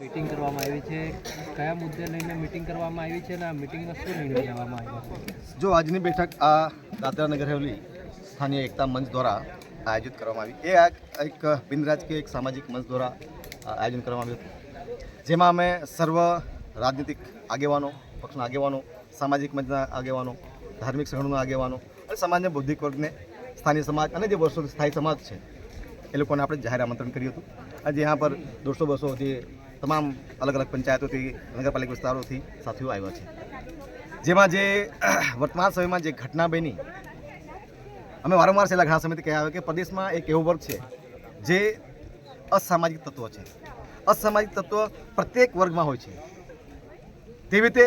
Meeting કરવામાં આવી છે, કયા મુદ્દે લઈને મીટિંગ કરવામાં આવી છે અને આ મીટિંગમાં શું નિર્ણય લેવામાં આવ્યો છે? જો આજની બેઠક આ દાદરા નગર હવેલી સ્થાનીય એકતા મંચ દ્વારા આયોજિત કરવામાં આવી. એક બિન રાજકીય એક સામાજિક મંચ દ્વારા આયોજન કરવામાં આવ્યું હતું, જેમાં અમે સર્વ રાજનીતિક આગેવાનો, પક્ષના આગેવાનો, સામાજિક મંચના આગેવાનો, ધાર્મિક સંગઠનોના આગેવાનો અને સમાજના બૌદ્ધિક વર્ગને, સ્થાનિય સમાજ અને જે વર્ષોથી સ્થાયી સમાજ છે એ લોકોને આપણે જાહેર આમંત્રણ કર્યું હતું. આજે यहाँ પર 200-200 જે તમામ અલગ અલગ પંચાયતોથી, નગરપાલિકા વિસ્તારોથી સાથીઓ આવ્યા છે, જેમાં જે વર્તમાન સમયમાં જે ઘટના બની, અમે વારંવાર છેલ્લા ઘણા સમયથી કહ્યા આવે કે પ્રદેશમાં એક એવો વર્ગ છે જે અસામાજિક તત્વ છે. અસામાજિક તત્વ પ્રત્યેક વર્ગમાં હોય છે. તેવી રીતે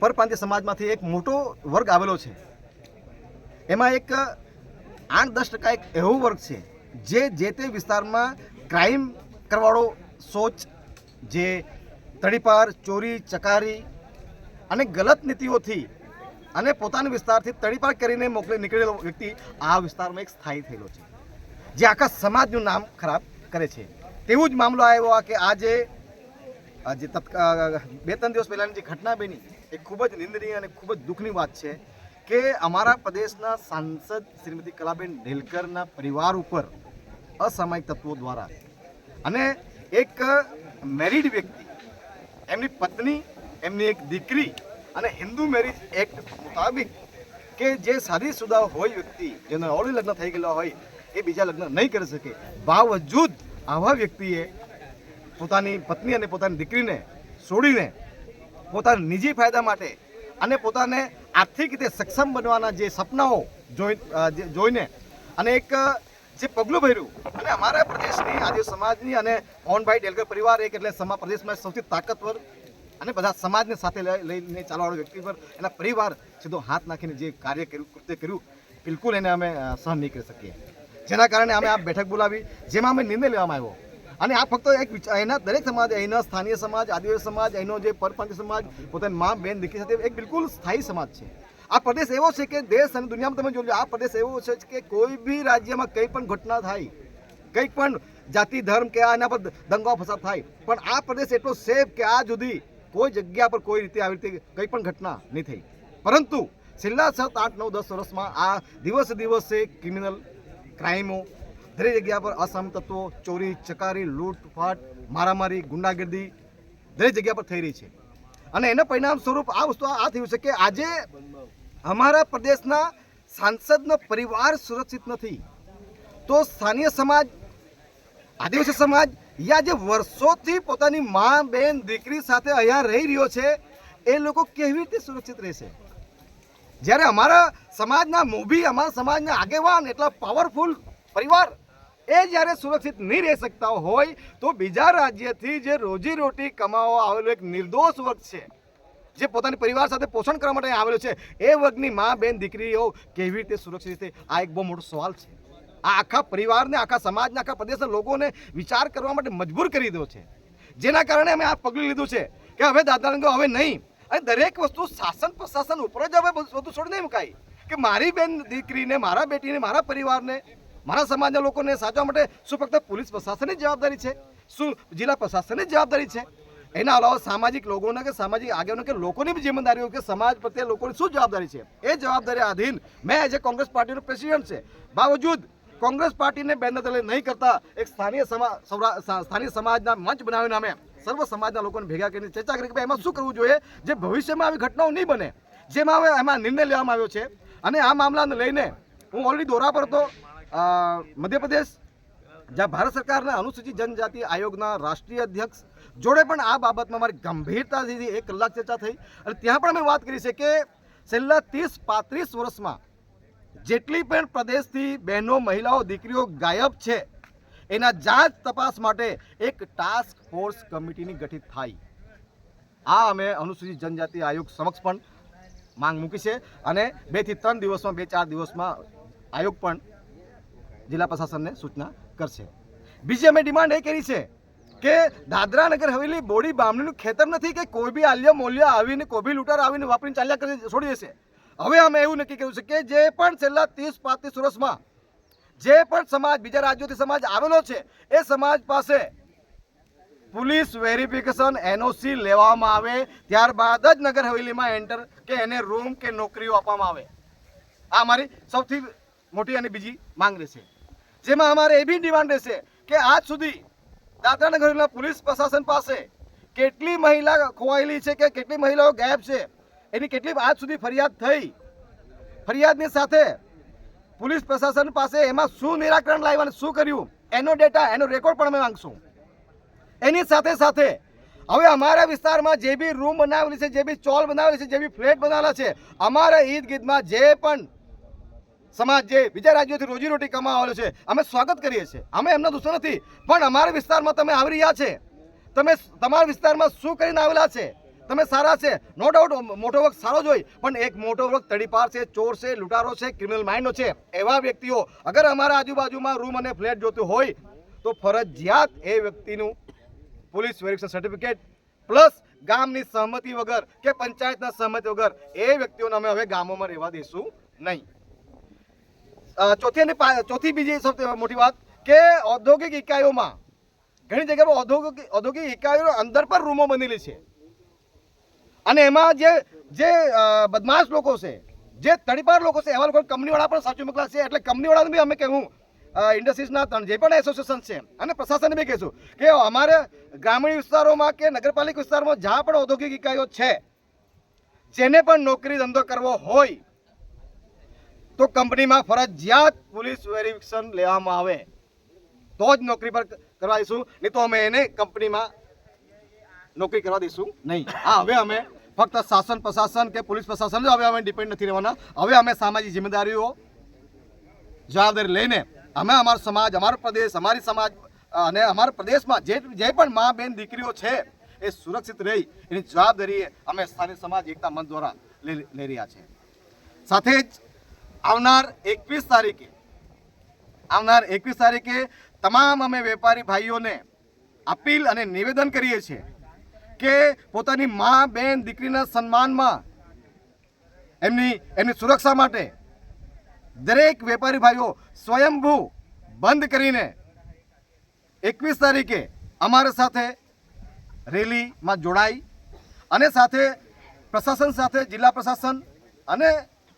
પરપ્રાંતીય સમાજમાંથી એક મોટો વર્ગ આવેલો છે. એમાં એક 8-10% એક એવો વર્ગ છે જે તે વિસ્તારમાં ક્રાઇમ કરવાળો સોચ, જે તડીપાર, ચોરી, ચકારી અને ગલત નીતિઓથી અને પોતાના વિસ્તારથી તડીપાર કરીને નીકળેલો વ્યક્તિ આ વિસ્તારમાં એક સ્થાયી થયેલો છે, જે આખા સમાજનું નામ ખરાબ કરે છે. તેવું જ મામલો આવ્યો કે આજે 2-3 દિવસ પહેલાંની જે ઘટના બની એ ખૂબ જ નિંદનીય અને ખૂબ જ દુઃખની વાત છે કે અમારા પ્રદેશના સાંસદ શ્રીમતી કલાબેન ઢેલકરના પરિવાર ઉપર અસામાજિક તત્વો દ્વારા અને એક મેરિડ વ્યક્તિ, એમની પત્ની, એમની એક દીકરી અને હિન્દુ મેરેજ એક્ટ મુતાબિક કે જે શાદીશુદા હોય વ્યક્તિ, જેનો ઓલરેડી લગ્ન થઈ ગયેલા હોય, એ બીજા લગ્ન નહીં કરી શકે, બાવજૂદ આવા વ્યક્તિએ પોતાની પત્ની અને પોતાની દીકરીને છોડીને પોતાના નિજી ફાયદા માટે અને પોતાને આર્થિક રીતે સક્ષમ બનવાના જે સપનાઓ જોઈને અને એક જે પગલું ભર્યું અને અમારા પ્રદેશની આદિવાસી સમાજની અને મોહનભાઈ ઢેલકર પરિવાર એક એટલે પ્રદેશમાં સૌથી તાકાતવર અને બધા સમાજને સાથે લઈને ચાલવાવાળો વ્યક્તિ પર એના પરિવાર સીધો હાથ નાખીને જે કાર્ય કર્યું, કૃત્ય કર્યું, બિલકુલ એને અમે સહન નહીં કરી શકીએ. જેના કારણે અમે આ બેઠક બોલાવી, જેમાં અમે નિર્ણય લેવામાં આવ્યો. અને આ ફક્ત એક અહીંના દરેક સમાજ, અહીંના સ્થાનિય સમાજ, આદિવાસી સમાજ, અહીંનો જે પરપ્રાંતીય સમાજ પોતાની મા, બેન, દીકરી સાથે એક બિલકુલ સ્થાયી સમાજ છે. આ પ્રદેશ એવો છે કે દેશ અને દુનિયામાં તમે જોજો, આ પ્રદેશ એવો છે કે કોઈ બી રાજ્યમાં કંઈ પણ ઘટના થાય, કંઈક પણ જાતિ, ધર્મ કે એના પર દંગાઓ ફસાદ થાય, પણ આ પ્રદેશ એટલો સેફ કે આ સુધી કોઈ જગ્યા પર કોઈ રીતે આવી રીતે કંઈ પણ ઘટના નહીં થઈ. પરંતુ છેલ્લા 7, 8, 9, 10 વર્ષમાં આ દિવસે ક્રિમિનલ ક્રાઇમો દરેક જગ્યા પર અસામાજિક તત્વો, ચોરી, ચકારી, લૂંટફાટ, મારામારી, ગુંડાગર્દી દરેક જગ્યા પર થઈ રહી છે. અને એના પરિણામ સ્વરૂપ આ વસ્તુ આ થયું છે કે આજે અમારા પ્રદેશના સાંસદનો પરિવાર સુરક્ષિત નથી, તો સ્થાનિય સમાજ, આદિવાસી સમાજ યા જે વર્ષોથી પોતાની મા, બેન, દીકરી સાથે અહીંયા રહી રહ્યો છે, એ લોકો કેવી રીતે સુરક્ષિત રહેશે? જ્યારે અમારા સમાજના મોભી, અમારા સમાજના આગેવાન, એટલા પાવરફુલ પરિવાર એ જ્યારે સુરક્ષિત નહીં રહી શકતા હોય, તો બીજા રાજ્યથી જે રોજીરોટી કમાવા આવેલો એક નિર્દોષ વર્ગ છે, જે પોતાની પરિવાર સાથે પોષણ કરવા માટે આવેલો છે, એ વર્ગની મા, બેન, દીકરીઓ કેવી રીતે સુરક્ષિત છે? આ એક બહુ મોટો સવાલ છે. આ આખા પરિવારને, આખા સમાજને, આખા પ્રદેશના લોકોને વિચાર કરવા માટે મજબૂર કરી દો છે. જેના કારણે અમે આ પગલું લીધું છે કે હવે દાદાનગર હવે નહીં, અને દરેક વસ્તુ શાસન પ્રશાસન ઉપર જ હવે બધું છોડી નહીં મુકાય કે મારી બેન દીકરીને, મારા બેટીને, મારા પરિવારને, મારા સમાજના લોકોને સાચવા માટે શું ફક્ત પોલીસ પ્રશાસનની જવાબદારી છે? શું જિલ્લા પ્રશાસનની જવાબદારી છે? એના અલાવા સામાજિક લોકોના કે સામાજિક આગેવાનો કે લોકોની બી જિમ્મેદારીઓ કે સમાજ પ્રત્યે લોકોની શું જવાબદારી છે? એ જવાબદારી આધીન મેં એઝ એ કોંગ્રેસ પાર્ટીનો પ્રેસિડેન્ટ છે, બાવજૂદ કોંગ્રેસ પાર્ટીને બેનદલે નહીં કરતા એક સ્થાનિય સમાજના મંચ બનાવીને અમે સર્વ સમાજના લોકોને ભેગા કરીને ચર્ચા કરી કે ભાઈ એમાં શું કરવું જોઈએ જે ભવિષ્યમાં આવી ઘટનાઓ નહીં બને, જેમાં હવે એમાં નિર્ણય લેવામાં આવ્યો છે. અને આ મામલાને લઈને હું ઓલરેડી દોરા પર હતો મધ્યપ્રદેશ, જ્યાં ભારત સરકારના અનુસૂચિત જનજાતિ આયોગના રાષ્ટ્રીય અધ્યક્ષ જોડે પણ આ બાબતમાં મારી ગંભીરતાથી 1 કલાક ચર્ચા થઈ. અને ત્યાં પણ અમે વાત કરી છે કે છેલ્લા 30-35 વર્ષમાં જેટલી પણ પ્રદેશથી બહેનો, મહિલાઓ, દીકરીઓ ગાયબ છે, એના જાંચ તપાસ માટે એક ટાસ્ક ફોર્સ કમિટીની ગઠિત થાય. આ અમે અનુસૂચિત જનજાતિ આયોગ સમક્ષ પણ માંગ મૂકી છે અને 2 થી 3 દિવસમાં, 2-4 દિવસમાં આયોગ પણ જિલ્લા પ્રશાસનને સૂચના કરશે. બીજી અમે ડિમાન્ડ એ કરી છે કે દાદરા નગર હવેલી બોડી બામણીનું ખેતર નથી કે કોઈ બી આલ્ય મોલ્ય આવીને, કોઈ બી લૂંટાર આવીને વાપરીને ચાલ્યા કરી છોડી દેશે. હવે અમે એવું નક્કી કર્યું છે કે જે પણ છેલ્લા 30-35 વર્ષમાં જે પણ સમાજ, બીજા રાજ્યોથી સમાજ આવેલો છે, એ સમાજ પાસે પોલીસ વેરિફિકેશન એનઓસી લેવામાં આવે ત્યારબાદ જ નગર હવેલીમાં એન્ટર કે એને રૂમ કે નોકરીઓ આપવામાં આવે. આ અમારી સૌથી મોટી અને બીજી માંગ રહેશે. જેમાં અમારે એ બી ડિમાન્ડ રહેશે કે આજ સુધી દાદરા નગર હવેલીના પોલીસ પ્રશાસન પાસે કેટલી મહિલા ખોવાયેલી છે કે કેટલી મહિલાઓ ગાયબ છે એની કેટલી આજ સુધી ફરિયાદ થઈ. ફરિયાદની સાથે પોલીસ પ્રશાસન પાસે એમાં શું નિરાકરણ લાવ્યા અને શું કર્યું એનો ડેટા એનો રેકોર્ડ પણ અમે માંગશું. એની સાથે સાથે હવે અમારા વિસ્તારમાં જે બી રૂમ બનાવેલી છે, જે બી ચોલ બનાવેલી છે, જે બી ફ્લેટ બનાવેલા છે, અમારા ઈદ ગીતમાં જે પણ સમાજ જે બીજા રાજ્યોથી રોજીરોટી કમાવાળો છે અમે સ્વાગત કરીએ છીએ. અમે એમના દુશ્મન નથી, પણ અમારા વિસ્તારમાં તમે આવી રહ્યા છે, તમે તમારા વિસ્તારમાં શું કરીને આવેલા છે, તમે સારા છે, નો ડાઉટ મોટો વર્ગ સારો જ હોય, પણ એક મોટો વર્ગ તડીપાર છે, ચોર છે, લૂંટારો છે, ક્રિમિનલ માઇન્ડનો છે. એવા વ્યક્તિઓ અગર અમારા આજુબાજુમાં રૂમ અને ફ્લેટ જોતું હોય તો ફરજિયાત એ વ્યક્તિનું પોલીસ વેરિફિકેશન સર્ટિફિકેટ પ્લસ ગામની સહમતિ વગર કે પંચાયતના સહમતિ વગર એ વ્યક્તિઓને અમે હવે ગામોમાં રહેવા દઈશું નહીં. ચોથી બીજી સૌથી મોટી વાત કે ઔદ્યોગિક ઇકાઈઓમાં ઘણી જગ્યાએ ઔદ્યોગિક ઇકાઈઓ અંદર પર રૂમો બનેલી છે અને એમાં જે બદમાશ લોકો છે, જે તડીપાર લોકો છે, એવા લોકો કંપનીવાળા પણ સાચું મોકલા છે. એટલે કંપનીવાળાને બી અમે કહેવું, ઇન્ડસ્ટ્રીઝના જે પણ એસોસિએશન છે અને પ્રશાસનને બી કહીશું કે અમારે ગ્રામીણ વિસ્તારોમાં કે નગરપાલિકા વિસ્તારમાં જ્યાં પણ ઔદ્યોગિક ઇકાઈઓ છે, જેને પણ નોકરી ધંધો કરવો હોય તો કંપનીમાં ફરજિયાત પોલીસ વેરિફિકેશન લેવામાં આવે તો જ નોકરી પર કરવા દઈશું, નહીં તો અમે એને કંપનીમાં નોકરી કરવા દઈશું નહીં. હવે અમે ફક્ત શાસન પ્રશાસન કે પોલીસ પ્રશાસન હવે અમે ડિપેન્ડ નથી રહેવાના. હવે અમે સામાજિક જિમ્મેદારીઓ જવાબદારી લઈને અમે અમારો સમાજ, અમારો પ્રદેશ, અમારી સમાજ અને અમારા પ્રદેશમાં જે પણ મા બેન દીકરીઓ છે એ સુરક્ષિત રહી એની જવાબદારી અમે સ્થાનિક સમાજ એકતા મંચ દ્વારા લઈ રહ્યા છે. સાથે જ આવનાર 21 તારીખે તમામ અમે વેપારી ભાઈઓને અપીલ અને નિવેદન કરીએ છીએ કે પોતાની મા બેન દીકરીના સન્માનમાં એમની સુરક્ષા માટે દરેક વેપારી ભાઈઓ સ્વયંભૂ બંધ કરીને 21 તારીખે અમારા સાથે રેલીમાં જોડાઈ અને સાથે પ્રશાસન સાથે જિલ્લા પ્રશાસન અને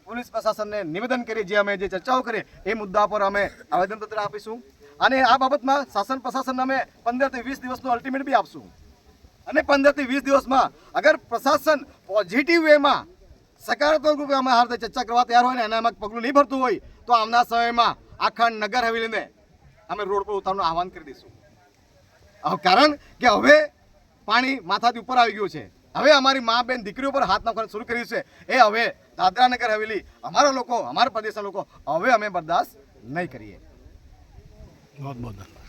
પોલીસ પ્રશાસનને નિવેદન કરી જે અમે જે ચર્ચાઓ કરીએ એ મુદ્દા પર અમે આવેદનપત્ર આપીશું અને આ બાબતમાં શાસન પ્રશાસનને અમે 15 થી 20 દિવસનો અલ્ટિમેટ બી આપશું. અને 15 થી 20 દિવસમાં અગર પ્રશાસન પોઝિટિવ વેમાં સકારાત્મક રૂપે અમે હાથે ચર્ચા કરવા તૈયાર હોય ને એનામાં પગલું નહીં ભરતું હોય તો આવનાર સમયમાં આખા નગર હવેલીને અમે રોડ પર ઉતારવાનું આહવાન કરી દઈશું. કારણ કે હવે પાણી માથાથી ઉપર આવી ગયું છે. હવે અમારી મા બેન દીકરીઓ પર હાથ નાખવાનું શરૂ કર્યું છે. એ હવે દાદરા નગર હવેલી અમારા લોકો, અમારા પ્રદેશના લોકો હવે અમે બરદાસ્ત નહીં કરીએ. बहुत बहुत धन्यवाद.